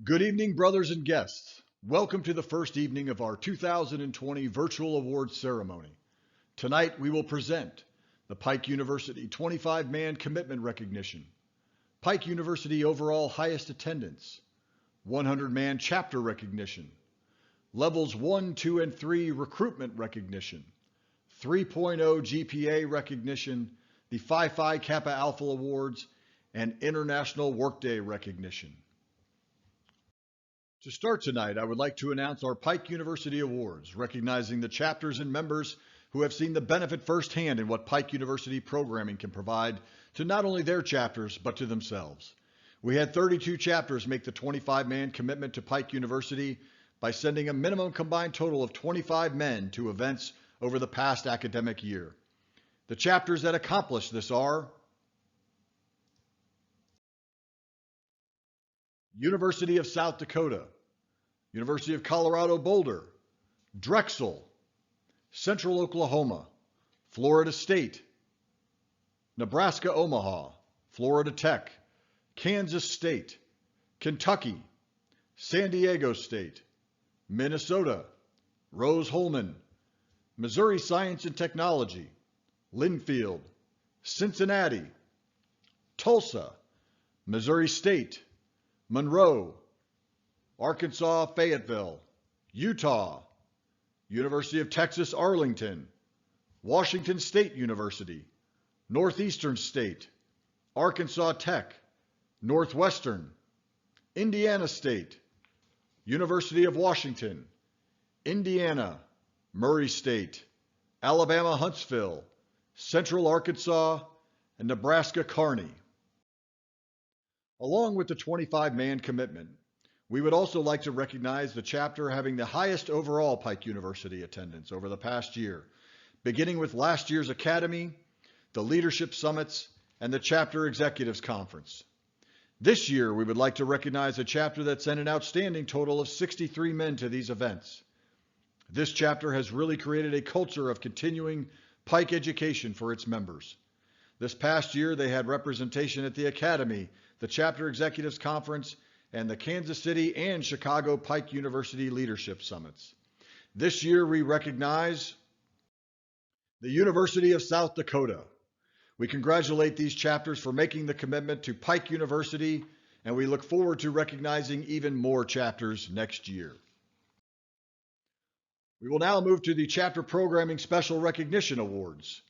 Good evening, brothers and guests. Welcome to the first evening of our 2020 Virtual Awards Ceremony. Tonight we will present the PIKE University 25-Man Commitment Recognition, PIKE University Overall Highest Attendance, 100-Man Chapter Recognition, Levels 1, 2, and 3 Recruitment Recognition, 3.0 GPA Recognition, the Phi Kappa Alpha Awards, and International Workday Recognition. To start tonight, I would like to announce our PIKE University Awards, recognizing the chapters and members who have seen the benefit firsthand in what PIKE University programming can provide to not only their chapters, but to themselves. We had 32 chapters make the 25-man commitment to PIKE University by sending a minimum combined total of 25 men to events over the past academic year. The chapters that accomplished this are University of South Dakota, University of Colorado Boulder, Drexel, Central Oklahoma, Florida State, Nebraska Omaha, Florida Tech, Kansas State, Kentucky, San Diego State, Minnesota, Rose-Hulman, Missouri Science and Technology, Linfield, Cincinnati, Tulsa, Missouri State, Monroe, Arkansas Fayetteville, Utah, University of Texas Arlington, Washington State University, Northeastern State, Arkansas Tech, Northwestern, Indiana State, University of Washington, Indiana, Murray State, Alabama Huntsville, Central Arkansas, and Nebraska Kearney. Along with the 25-man commitment, we would also like to recognize the chapter having the highest overall PIKE University attendance over the past year, beginning with last year's Academy, the Leadership Summits, and the Chapter Executives Conference. This year, we would like to recognize a chapter that sent an outstanding total of 63 men to these events. This chapter has really created a culture of continuing PIKE education for its members. This past year, they had representation at the Academy, the Chapter Executives Conference, and the Kansas City and Chicago PIKE University Leadership Summits. This year, we recognize the University of South Dakota. We congratulate these chapters for making the commitment to PIKE University, and we look forward to recognizing even more chapters next year. We will now move to the Chapter Programming Special Recognition Awards.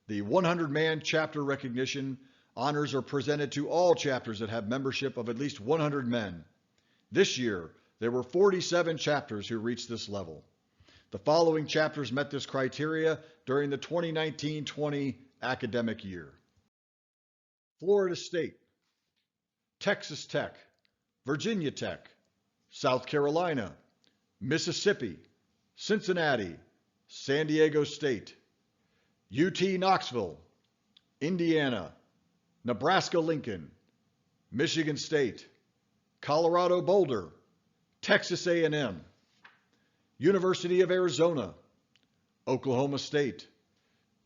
The 100-man chapter recognition honors are presented to all chapters that have membership of at least 100 men. This year, there were 47 chapters who reached this level. The following chapters met this criteria during the 2019-20 academic year: Florida State, Texas Tech, Virginia Tech, South Carolina, Mississippi, Cincinnati, San Diego State, UT Knoxville, Indiana, Nebraska-Lincoln, Michigan State, Colorado Boulder, Texas A&M, University of Arizona, Oklahoma State,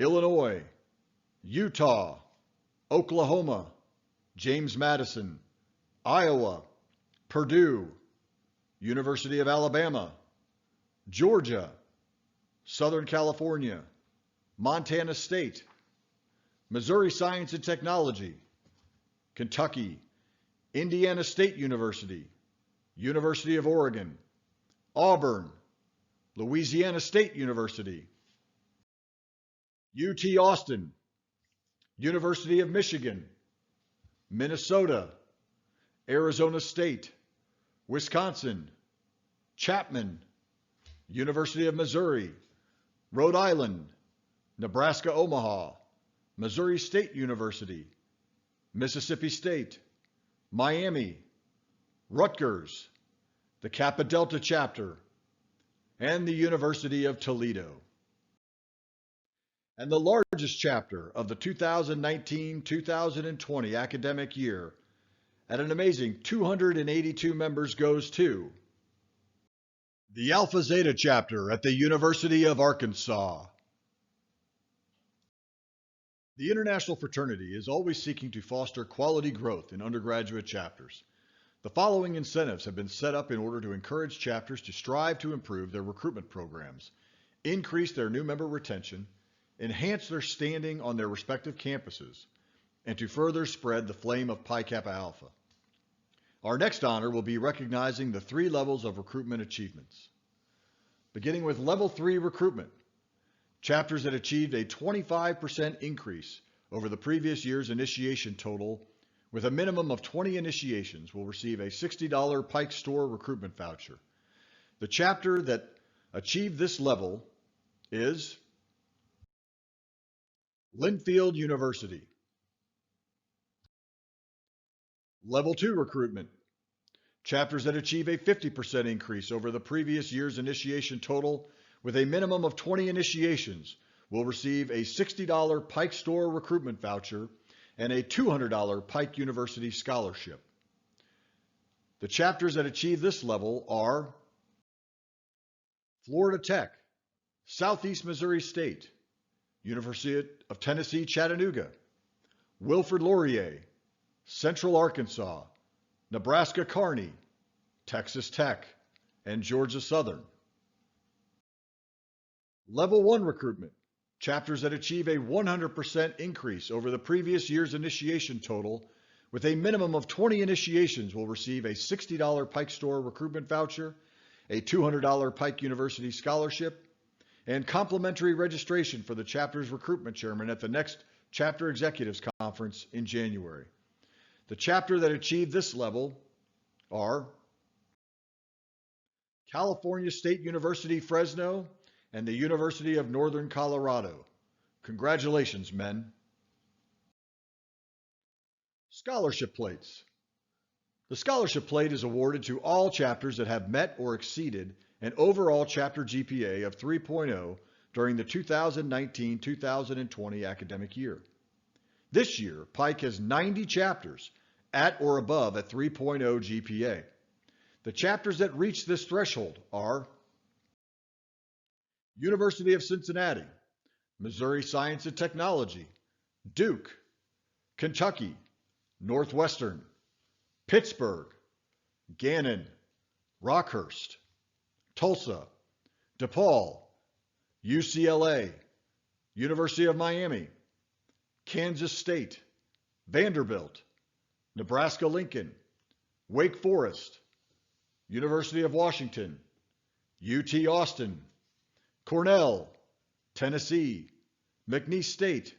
Illinois, Utah, Oklahoma, James Madison, Iowa, Purdue, University of Alabama, Georgia, Southern California, Montana State, Missouri Science and Technology, Kentucky, Indiana State University, University of Oregon, Auburn, Louisiana State University, UT Austin, University of Michigan, Minnesota, Arizona State, Wisconsin, Chapman, University of Missouri, Rhode Island, Nebraska Omaha, Missouri State University, Mississippi State, Miami, Rutgers, the Kappa Delta Chapter, and the University of Toledo. And the largest chapter of the 2019-2020 academic year, at an amazing 282 members, goes to the Alpha Zeta Chapter at the University of Arkansas. The International Fraternity is always seeking to foster quality growth in undergraduate chapters. The following incentives have been set up in order to encourage chapters to strive to improve their recruitment programs, increase their new member retention, enhance their standing on their respective campuses, and to further spread the flame of Pi Kappa Alpha. Our next honor will be recognizing the 3 levels of recruitment achievements. Beginning with Level 3 recruitment, chapters that achieved a 25% increase over the previous year's initiation total with a minimum of 20 initiations will receive a $60 Pike Store recruitment voucher. The chapter that achieved this level is Linfield University. Level 2 recruitment. Chapters that achieve a 50% increase over the previous year's initiation total with a minimum of 20 initiations will receive a $60 Pike Store recruitment voucher and a $200 Pike University scholarship. The chapters that achieve this level are Florida Tech, Southeast Missouri State, University of Tennessee, Chattanooga, Wilfrid Laurier, Central Arkansas, Nebraska Kearney, Texas Tech, and Georgia Southern. Level 1 recruitment. Chapters that achieve a 100% increase over the previous year's initiation total with a minimum of 20 initiations will receive a $60 Pike Store recruitment voucher, a $200 Pike University scholarship, and complimentary registration for the chapter's recruitment chairman at the next Chapter Executives Conference in January. The chapter that achieved this level are California State University, Fresno, and the University of Northern Colorado. Congratulations, men. Scholarship plates. The scholarship plate is awarded to all chapters that have met or exceeded an overall chapter GPA of 3.0 during the 2019-2020 academic year. This year, Pike has 90 chapters at or above a 3.0 GPA. The chapters that reach this threshold are University of Cincinnati, Missouri Science and Technology, Duke, Kentucky, Northwestern, Pittsburgh, Gannon, Rockhurst, Tulsa, DePaul, UCLA, University of Miami, Kansas State, Vanderbilt, Nebraska-Lincoln, Wake Forest, University of Washington, UT Austin, Cornell, Tennessee, McNeese State,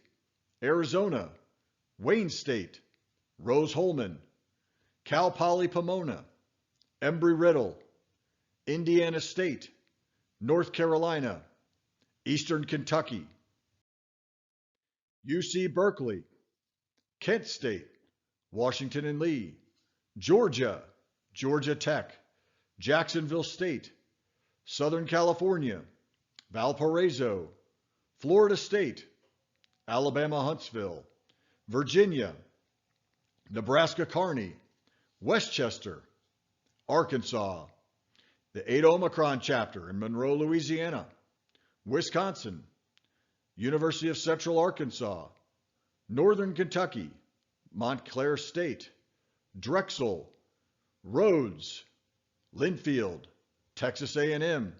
Arizona, Wayne State, Rose-Hulman, Cal Poly Pomona, Embry-Riddle, Indiana State, North Carolina, Eastern Kentucky, UC Berkeley, Kent State, Washington and Lee, Georgia, Georgia Tech, Jacksonville State, Southern California, Valparaiso, Florida State, Alabama Huntsville, Virginia, Nebraska Kearney, Westchester, Arkansas, the 8 Omicron chapter in Monroe, Louisiana, Wisconsin, University of Central Arkansas, Northern Kentucky, Montclair State, Drexel, Rhodes, Linfield, Texas A&M,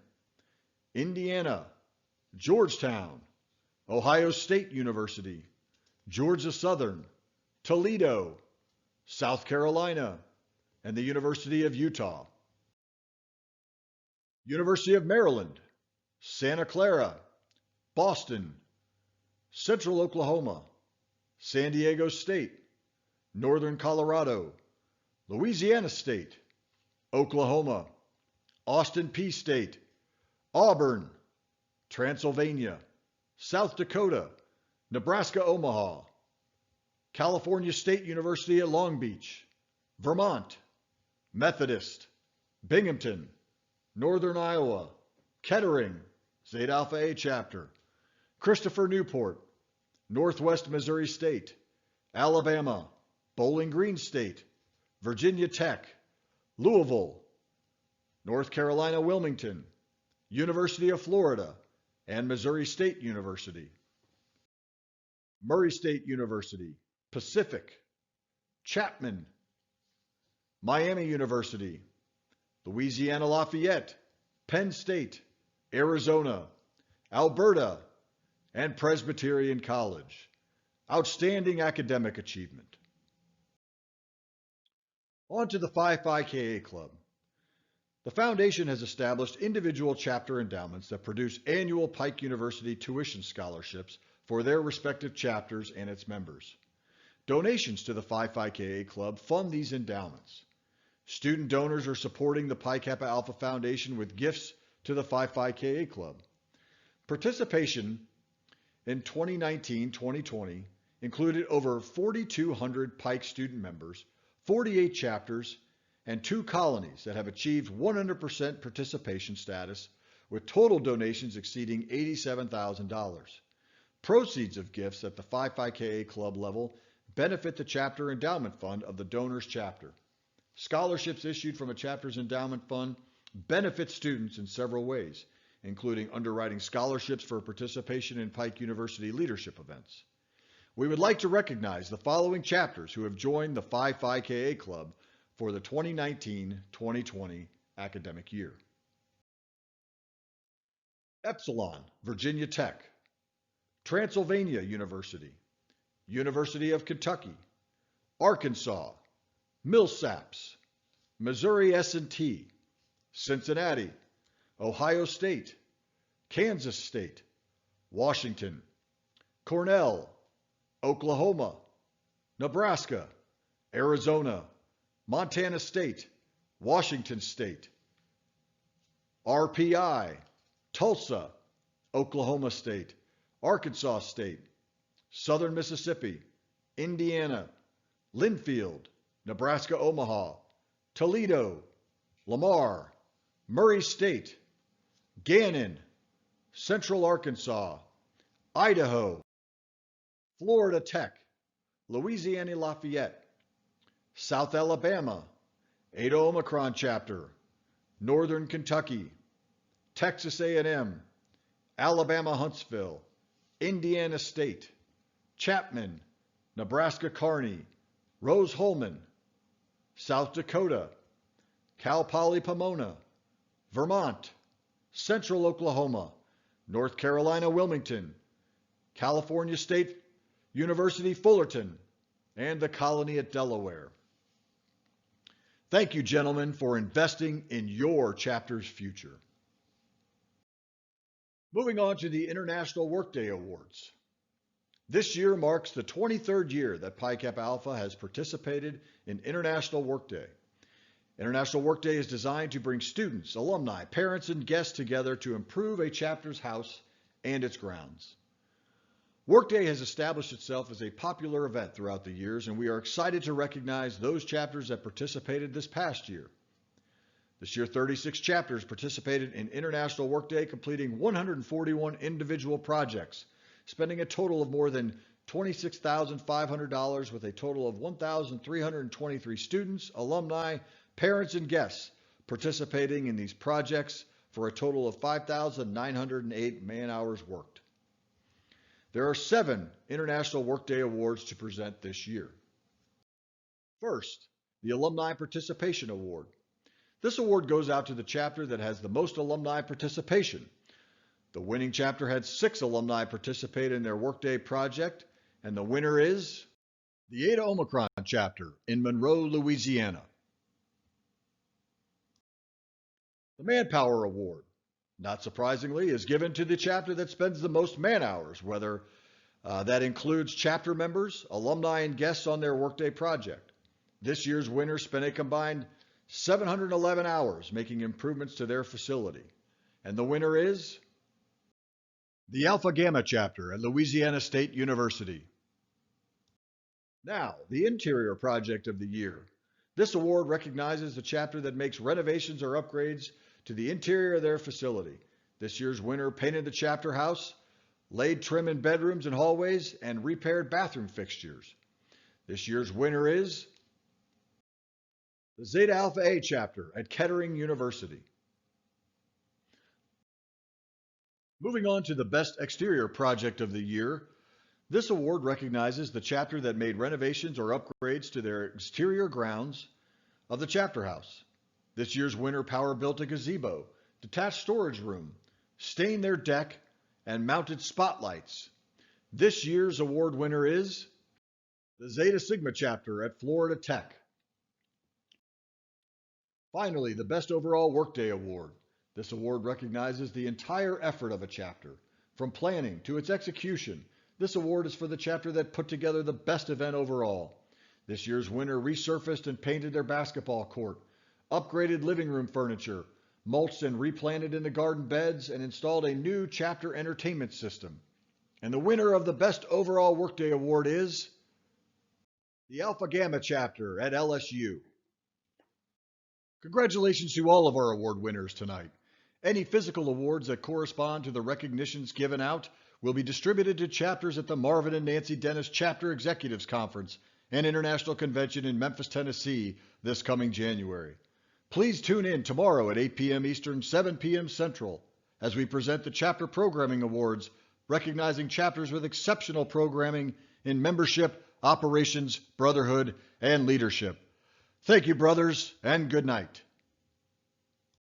Indiana, Georgetown, Ohio State University, Georgia Southern, Toledo, South Carolina, and the University of Utah. University of Maryland, Santa Clara, Boston, Central Oklahoma, San Diego State, Northern Colorado, Louisiana State, Oklahoma, Austin Peay State, Auburn, Transylvania, South Dakota, Nebraska Omaha, California State University at Long Beach, Vermont, Methodist, Binghamton, Northern Iowa, Kettering, Zeta Alpha A chapter, Christopher Newport, Northwest Missouri State, Alabama, Bowling Green State, Virginia Tech, Louisville, North Carolina Wilmington, University of Florida, and Missouri State University. Murray State University, Pacific, Chapman, Miami University, Louisiana Lafayette, Penn State, Arizona, Alberta, and Presbyterian College. Outstanding academic achievement. On to the Phi Phi KA Club. The Foundation has established individual chapter endowments that produce annual PIKE University tuition scholarships for their respective chapters and its members. Donations to the Phi Phi KA Club fund these endowments. Student donors are supporting the Pi Kappa Alpha Foundation with gifts to the Phi Phi KA Club. Participation in 2019-2020 included over 4,200 PIKE student members, 48 chapters, and 2 colonies that have achieved 100% participation status, with total donations exceeding $87,000. Proceeds of gifts at the Phi Phi KA Club level benefit the chapter endowment fund of the donor's chapter. Scholarships issued from a chapter's endowment fund benefit students in several ways, including underwriting scholarships for participation in PIKE University leadership events. We would like to recognize the following chapters who have joined the Phi Phi KA Club for the 2019-2020 academic year. Epsilon, Virginia Tech, Transylvania University, University of Kentucky, Arkansas, Millsaps, Missouri S&T, Cincinnati, Ohio State, Kansas State, Washington, Cornell, Oklahoma, Nebraska, Arizona, Montana State, Washington State, RPI, Tulsa, Oklahoma State, Arkansas State, Southern Mississippi, Indiana, Linfield, Nebraska Omaha, Toledo, Lamar, Murray State, Gannon, Central Arkansas, Idaho, Florida Tech, Louisiana Lafayette, South Alabama, Eta Omicron Chapter, Northern Kentucky, Texas A&M, Alabama Huntsville, Indiana State, Chapman, Nebraska Kearney, Rose-Hulman, South Dakota, Cal Poly Pomona, Vermont, Central Oklahoma, North Carolina Wilmington, California State University Fullerton, and the Colony at Delaware. Thank you, gentlemen, for investing in your chapter's future. Moving on to the International Workday Awards. This year marks the 23rd year that Pi Kappa Alpha has participated in International Workday. International Workday is designed to bring students, alumni, parents, and guests together to improve a chapter's house and its grounds. Workday has established itself as a popular event throughout the years, and we are excited to recognize those chapters that participated this past year. This year, 36 chapters participated in International Workday, completing 141 individual projects, spending a total of more than $26,500 with a total of 1,323 students, alumni, parents, and guests participating in these projects for a total of 5,908 man-hours worked. There are 7 International Workday Awards to present this year. First, the Alumni Participation Award. This award goes out to the chapter that has the most alumni participation. The winning chapter had 6 alumni participate in their Workday project, and the winner is the Eta Omicron chapter in Monroe, Louisiana. The Manpower Award, not surprisingly, is given to the chapter that spends the most man-hours, whether that includes chapter members, alumni, and guests on their Workday project. This year's winner spent a combined 711 hours making improvements to their facility. And the winner is the Alpha Gamma chapter at Louisiana State University. Now, the Interior Project of the Year. This award recognizes the chapter that makes renovations or upgrades to the interior of their facility. This year's winner painted the chapter house, laid trim in bedrooms and hallways, and repaired bathroom fixtures. This year's winner is the Zeta Alpha A chapter at Kettering University. Moving on to the Best Exterior Project of the Year, this award recognizes the chapter that made renovations or upgrades to their exterior grounds, of the chapter house. This year's winner power built a gazebo, detached storage room, stained their deck, and mounted spotlights. This year's award winner is the Zeta Sigma chapter at Florida Tech. Finally, the Best Overall Workday Award. This award recognizes the entire effort of a chapter, from planning to its execution. This award is for the chapter that put together the best event overall. This year's winner resurfaced and painted their basketball court, upgraded living room furniture, mulched and replanted in the garden beds, and installed a new chapter entertainment system. And the winner of the Best Overall Workday Award is the Alpha Gamma chapter at LSU. Congratulations to all of our award winners tonight. Any physical awards that correspond to the recognitions given out will be distributed to chapters at the Marvin and Nancy Dennis Chapter Executives Conference and International Convention in Memphis, Tennessee this coming January. Please tune in tomorrow at 8 p.m. Eastern, 7 p.m. Central, as we present the Chapter Programming Awards, recognizing chapters with exceptional programming in membership, operations, brotherhood, and leadership. Thank you, brothers, and good night.